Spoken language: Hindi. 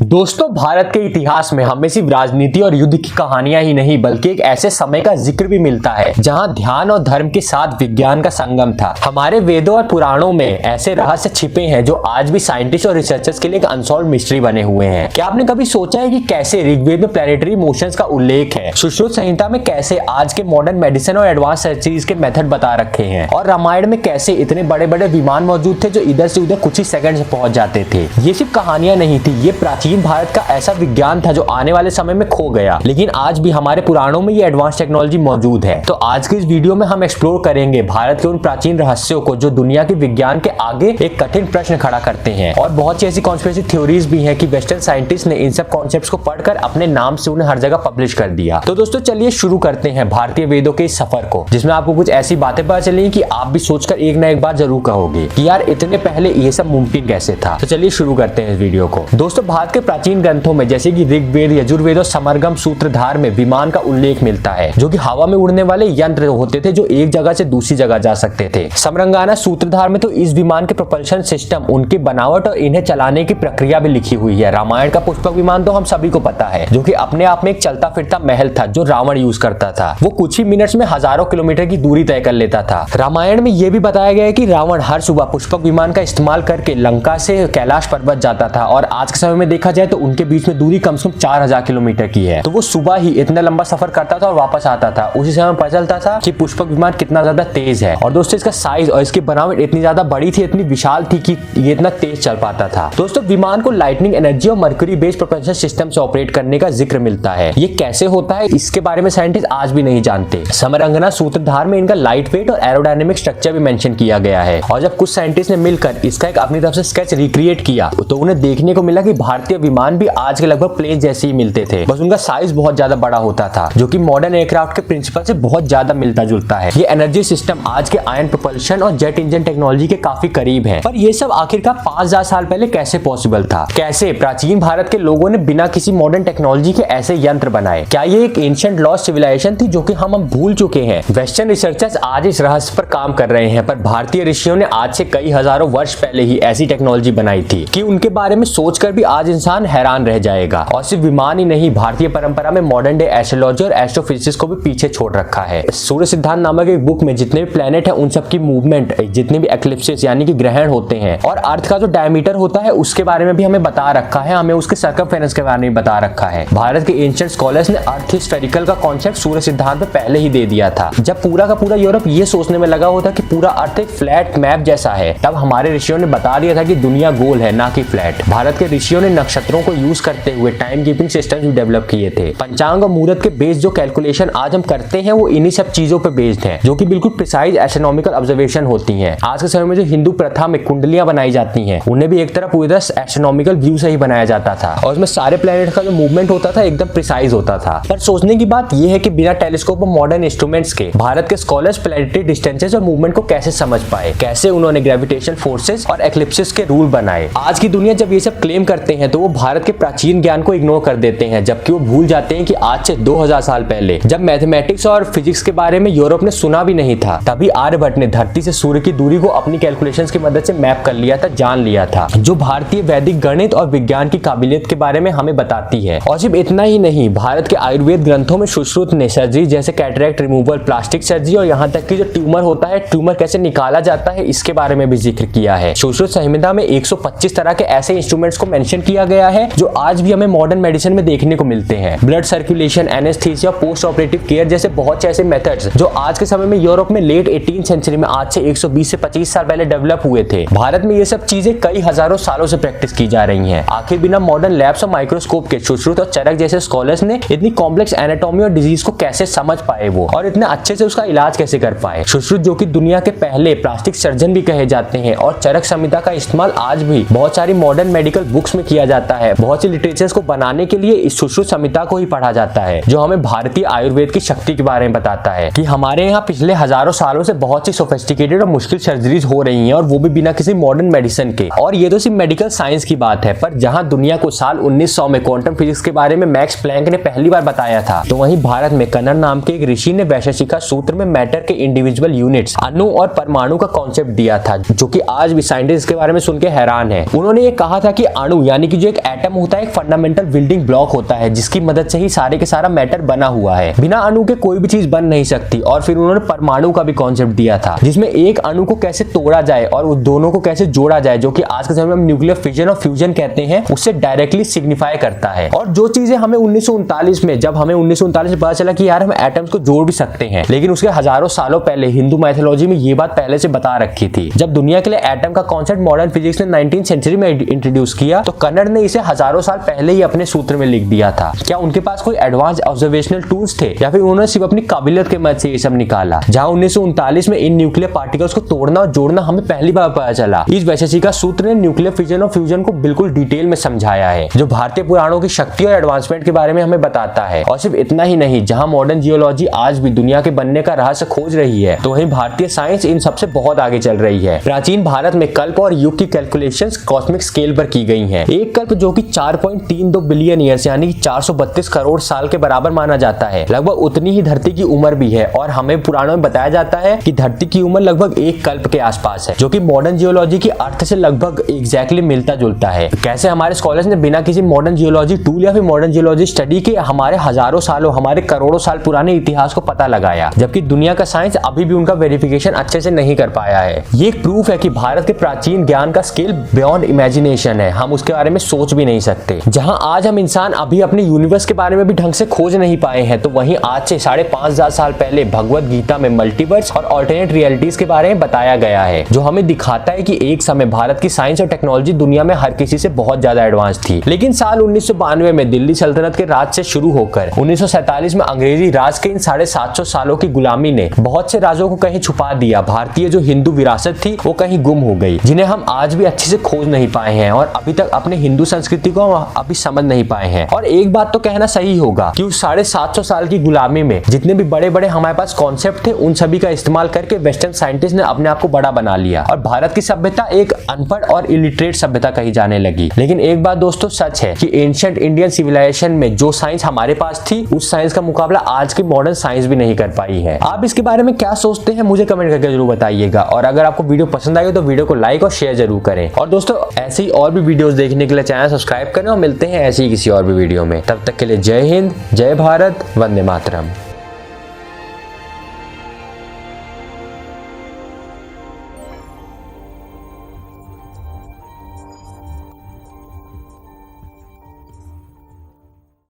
दोस्तों, भारत के इतिहास में हमें सिर्फ राजनीति और युद्ध की कहानियां ही नहीं बल्कि एक ऐसे समय का जिक्र भी मिलता है जहां ध्यान और धर्म के साथ विज्ञान का संगम था। हमारे वेदों और पुराणों में ऐसे रहस्य छिपे हैं जो आज भी साइंटिस्ट और रिसर्चर्स के लिए एक अनसॉल्व्ड मिस्ट्री बने हुए हैं। क्या आपने कभी सोचा है कि कैसे ऋग्वेद में प्लैनेटरी मोशंस का उल्लेख है, सुश्रुत संहिता में कैसे आज के मॉडर्न मेडिसिन और एडवांस सर्जरीज के मेथड बता रखे हैं, और रामायण में कैसे इतने बड़े बड़े विमान मौजूद थे जो इधर से उधर कुछ ही सेकंड से पहुंच जाते थे। ये सिर्फ कहानियां नहीं थी, ये प्राचीन भारत का ऐसा विज्ञान था जो आने वाले समय में खो गया, लेकिन आज भी हमारे पुराणों में ये एडवांस टेक्नोलॉजी मौजूद है। तो आज के इस वीडियो में हम एक्सप्लोर करेंगे भारत के उन प्राचीन रहस्यों को जो दुनिया के विज्ञान के आगे एक कठिन प्रश्न खड़ा करते हैं। और बहुत सी ऐसी कॉन्स्पिरेसी थ्योरीज भी हैं कि वेस्टर्न साइंटिस्ट ने इन सब कॉन्सेप्ट्स को पढ़कर अपने नाम से उन्हें हर जगह पब्लिश कर दिया। तो दोस्तों चलिए शुरू करते हैं भारतीय वेदों के इस सफर को, जिसमें आपको कुछ ऐसी बातें पता चलेंगी कि आप भी सोचकर एक ना एक बार जरूर कहोगे कि यार इतने पहले ये सब मुमकिन कैसे था। तो चलिए शुरू करते हैं इस वीडियो को। दोस्तों, भारत के प्राचीन ग्रंथों में जैसे कि ऋग्वेद, यजुर्वेद और समरगम सूत्रधार में विमान का उल्लेख मिलता है, जो कि हवा में उड़ने वाले यंत्र होते थे जो एक जगह से दूसरी जगह जा सकते थे। समरंगाना सूत्रधार में तो इस विमान के प्रोपल्शन सिस्टम, उनकी बनावट और इन्हें चलाने की प्रक्रिया भी लिखी हुई है। रामायण का पुष्पक विमान तो हम सभी को पता है, जो कि अपने आप में एक चलता फिरता महल था जो रावण यूज करता था। वो कुछ ही मिनट्स में हजारों किलोमीटर की दूरी तय कर लेता था। रामायण में यह भी बताया गया है कि रावण हर सुबह पुष्पक विमान का इस्तेमाल करके लंका से कैलाश पर्वत जाता था, और आज के समय में देखा जाए तो उनके बीच में दूरी कम से कम 4000 किलोमीटर की है। तो वो सुबह ही इतना लंबा सफर करता था और वापस आता था। उसी समय पता चलता था कि पुष्पक विमान कितना ज्यादा तेज है। और दोस्तों, इसका साइज और इसकी बनावट इतनी ज्यादा बड़ी थी, इतनी विशाल थी कि ये इतना तेज चल पाता था। दोस्तों, विमान को लाइटनिंग एनर्जी और मर्क्यूरी बेस्ड प्रोपल्शन सिस्टम से ऑपरेट करने का जिक्र मिलता है। ये कैसे होता है इसके बारे में साइंटिस्ट आज भी नहीं जानते। समरंगना सूत्रधार में इनका लाइट वेट और एरोडायनेमिक स्ट्रक्चर भी मेंशन किया गया है, और जब कुछ साइंटिस्ट ने मिलकर इसका एक अपनी तरफ से स्केच रिक्रिएट किया तो उन्हें देखने को मिला कि भारतीय विमान भी आज के लगभग प्लेन जैसे ही मिलते थे, बस उनका साइज बहुत ज्यादा बड़ा होता था, जो कि मॉडर्न एयरक्राफ्ट के प्रिंसिपल से बहुत ज्यादा मिलता जुलता है। ये एनर्जी सिस्टम आज के आयन प्रोपल्शन और जेट इंजन टेक्नोलॉजी के काफी करीब है। पर ये सब आखिरकार 5000 साल पहले कैसे पॉसिबल था? कैसे प्राचीन भारत के लोगों ने बिना किसी मॉडर्न टेक्नोलॉजी के ऐसे यंत्र बनाए? क्या ये एक एंशिएंट लॉस्ट सिविलाइजेशन थी जो कि हम भूल चुके हैं? वेस्टर्न रिसर्चर्स आज इस रहस्य पर काम कर रहे हैं, पर भारतीय ऋषियों ने आज से कई हजारों वर्ष पहले ही ऐसी टेक्नोलॉजी बनाई थी कि उनके बारे में सोचकर भी आज इंसान हैरान रह जाएगा। और सिर्फ विमान ही नहीं, भारतीय परंपरा में मॉडर्न डे एस्ट्रोलॉजी और एस्ट्रोफिजिक्स को भी पीछे छोड़ रखा है। सूर्य सिद्धांत नामक एक बुक में जितने भी प्लेनेट है उन सबकी मूवमेंट, जितने भी एक्लिप्सेस यानी कि ग्रहण होते हैं, और अर्थ का जो डायमीटर होता है उसके बारे में भी हमें बता रखा है, हमें उसके सर्कमफेरेंस के बारे में बता रखा है। भारत के एंशिएंट स्कॉलर्स ने अर्थ स्फेरिकल का कॉन्सेप्ट सूर्य सिद्धांत में पहले ही दे दिया था। जब पूरा का पूरा यूरोप ये सोचने में लगा होता कि पूरा अर्थ एक फ्लैट मैप जैसा है, तब हमारे ऋषियों ने बता दिया था कि दुनिया गोल है ना कि फ्लैट। भारत के ऋषियों ने नक्षत्रों को यूज करते हुए टाइम कीपिंग सिस्टम भी डेवलप किए थे। पंचांग और मुहूर्त के बेस्ड जो कैलकुलेशन आज हम करते हैं वो इन्हीं सब चीजों पे बेस्ड है, जो कि बिल्कुल प्रिसाइज एस्ट्रोनॉमिकल ऑब्जर्वेशन होती हैं। आज के समय में जो हिंदू प्रथा में कुंडलियां बनाई जाती हैं, उन्हें भी एक तरह पूरी तरह एस्ट्रोनॉमिकल व्यू से ही बनाया जाता था, और उसमें सारे प्लैनेट का जो मूवमेंट होता था एकदम प्रिसाइज होता था। पर सोचने की बात यह है कि बिना टेलीस्कोप और मॉडर्न इंस्ट्रूमेंट्स के भारत के स्कॉलर्स प्लैनेटरी डिस्टेंसेस और मूवमेंट को कैसे समझ पाए? कैसे उन्होंने ग्रेविटेशन फोर्सेस और एक्लिप्सेस के रूल बनाए? आज की दुनिया जब ये सब क्लेम करते हैं तो वो भारत के प्राचीन ज्ञान को इग्नोर कर देते हैं, जबकि वो भूल जाते हैं कि आज से 2000 साल पहले जब मैथमेटिक्स और फिजिक्स के बारे में यूरोप ने सुना भी नहीं था, तभी आर्यभट्ट ने धरती से सूर्य की दूरी को अपनी कैलकुलेशंस की मदद से मैप कर लिया था, जान लिया था, जो भारतीय वैदिक गणित और विज्ञान की काबिलियत के बारे में हमें बताती है। और सिर्फ इतना ही नहीं, भारत के आयुर्वेद ग्रंथों में सुश्रुत ने सर्जरी जैसे कैटरेक्ट रिमूवल, प्लास्टिक सर्जरी और यहाँ तक कि जो ट्यूमर होता है, ट्यूमर कैसे निकाला जाता है, इसके बारे में भी जिक्र किया है। सुश्रुत संहिता में 125 तरह के ऐसे इंस्ट्रूमेंट्स को मेंशन किया गया है जो आज भी हमें मॉडर्न मेडिसिन में देखने को मिलते हैं। Blood circulation, anaesthesia, post operative care जैसे बहुत से ऐसे मेथड्स जो आज के समय में यूरोप में लेट 18th सेंचुरी में आज से 120 से 25 साल पहले डेवलप हुए थे, भारत में ये सब चीजें कई हजारों सालों से प्रैक्टिस की जा रही हैं। आखिर बिना मॉडर्न लैब्स और माइक्रोस्कोप के सुश्रुत और चरक जैसे स्कॉलर्स ने इतनी कॉम्प्लेक्स एनाटॉमी और डिजीज को कैसे समझ पाए वो, और इतने अच्छे से उसका इलाज कैसे कर पाए? सुश्रुत जो कि दुनिया के पहले प्लास्टिक सर्जन भी कहे जाते हैं, और चरक संहिता का इस्तेमाल आज भी बहुत सारी मॉडर्न मेडिकल बुक्स में किया जाता है। बहुत सी लिटरेचर्स को बनाने के लिए इस सुश्रुत संहिता को ही पढ़ा जाता है, जो हमें भारतीय आयुर्वेद की शक्ति के बारे में बताता है कि हमारे यहाँ पिछले हजारों सालों से बहुत सी सोफिस्टिकेटेड और मुश्किल सर्जरीज हो रही हैं, और वो भी बिना किसी मॉडर्न मेडिसिन के। और ये तो सिर्फ मेडिकल साइंस की बात है, पर जहां दुनिया को साल 1900 में क्वांटम फिजिक्स के बारे में मैक्स प्लैंक ने पहली बार बताया था, तो वहीं भारत में कनर नाम के एक ऋषि ने वैशेषिका सूत्र में मैटर के इंडिविजुअल यूनिट्स, अणु और परमाणु का कॉन्सेप्ट दिया था, जो कि आज भी साइंटिस्ट के बारे में सुन के हैरान है। उन्होंने ये कहा था कि अणु यानी कि जो एक एक एटम होता है, एक फंडामेंटल बिल्डिंग ब्लॉक होता है जिसकी मदद से ही सारे के सारा मैटर बना हुआ है। बिना अणु के कोई भी चीज बन नहीं सकती। और फिर उन्होंने परमाणु का भी कॉन्सेप्ट दिया था जिसमें एक अणु को कैसे तोड़ा जाए और उस दोनों को कैसे जोड़ा जाए, जो कि आज के समय में हम न्यूक्लियर फिजन और फ्यूजन कहते हैं, उससे डायरेक्टली सिग्निफाई करता है। और जो चीजें हमें 1939 में, जब हमें 1939 में पता चला कि यार हम एटम्स को जोड़ भी सकते हैं, लेकिन उसके हजारों सालों पहले हिंदू माइथोलॉजी में ये बात पहले से बता रखी थी। जब दुनिया के लिए एटम का कॉन्सेप्ट मॉडर्न फिजिक्स ने 19th सेंचुरी में इंट्रोड्यूस किया तो कन्नड़ ने इसे हजारों साल पहले ही अपने सूत्र में लिख दिया था। क्या उनके पास कोई एडवांस ऑब्जर्वेशनल टूल्स थे या फिर उन्होंने सिर्फ अपनी काबिलियत के मदद से ये सब निकाला? जहां 1939 में इन न्यूक्लियर पार्टिकल्स को तोड़ना और जोड़ना हमें पहली बार पता चला। इस वैशेषिका सूत्र ने न्यूक्लियर फिजन और फ्यूजन को बिल्कुल डिटेल में समझाया है, जो भारतीय पुराणों की शक्ति और एडवांसमेंट के बारे में हमें बताता है। और सिर्फ इतना ही नहीं, जहां मॉडर्न जियोलॉजी आज भी दुनिया के बनने का रहस्य खोज रही है, तो वहीं भारतीय साइंस इन सबसे बहुत आगे चल रही है। प्राचीन भारत में कल्प और युग की कैलकुलेशंस कॉस्मिक स्केल पर की गई हैं। एक कल्प जो कि 4.32 बिलियन ईयर्स यानी 432 करोड़ साल के बराबर माना जाता है, लगभग उतनी ही धरती की उम्र भी है। और हमें पुराणों में बताया जाता है कि धरती की उम्र लगभग एक कल्प के आसपास है, जो कि मॉडर्न जियोलॉजी की अर्थ से लगभग एग्जैक्टली मिलता जुलता है। कैसे हमारे स्कॉलर्स ने बिना किसी मॉडर्न जियोलॉजी टूल या फिर मॉडर्न जियोलॉजी स्टडी के हमारे हजारों सालों, हमारे करोड़ों साल पुराने इतिहास को पता लगाया, जबकि दुनिया का साइंस अभी भी उनका वेरिफिकेशन अच्छे से नहीं कर पाया है। ये एक प्रूफ है कि भारत के प्राचीन ज्ञान का स्केल बियॉन्ड इमेजिनेशन है, हम उसके बारे में सोच भी नहीं सकते। जहां आज हम इंसान अभी अपने यूनिवर्स के बारे में भी ढंग से खोज नहीं पाए हैं, तो वहीं आज से 5,500 साल पहले भगवत गीता में मल्टीवर्स और ऑल्टरनेट रियलिटीज के बारे में बताया गया है, जो हमें दिखाता है कि एक समय भारत की साइंस और टेक्नोलॉजी दुनिया में हर किसी से बहुत ज्यादा एडवांस थी। लेकिन साल 1992 में दिल्ली सल्तनत के राज से शुरू होकर 1947 में अंग्रेजी राज के इन 750 सालों की गुलामी ने बहुत से राजों को कहीं छुपा दिया। भारतीय जो हिंदू विरासत थी वो कहीं गुम हो गई, जिन्हें हम आज भी अच्छे से खोज नहीं पाए हैं और अभी तक अपने हिंदू संस्कृति को अभी समझ नहीं पाए हैं। और एक बात तो कहना सही होगा कि उस 750 साल की गुलामी में जितने भी बड़े बड़े हमारे पास कॉन्सेप्ट थे, उन सभी का इस्तेमाल करके वेस्टर्न साइंटिस्ट ने अपने आप को बड़ा बना लिया और भारत की सभ्यता एक अनपढ़ और इलिटरेट सभ्यता कही जाने लगी। लेकिन एक बात दोस्तों सच है कि एंशिएंट इंडियन सिविलाइजेशन में जो साइंस हमारे पास थी, उस साइंस का मुकाबला आज की मॉडर्न साइंस भी नहीं कर पाई है। आप इसके बारे में क्या सोचते हैं मुझे कमेंट करके जरूर बताइएगा। और अगर आपको वीडियो पसंद आई तो वीडियो को लाइक और शेयर जरूर करें। और दोस्तों ऐसे ही और भी वीडियोस देखने के लिए चैनल सब्सक्राइब करें और मिलते हैं ऐसे ही किसी और भी वीडियो में। तब तक के लिए जय हिंद, जय भारत, वंदे मातरम।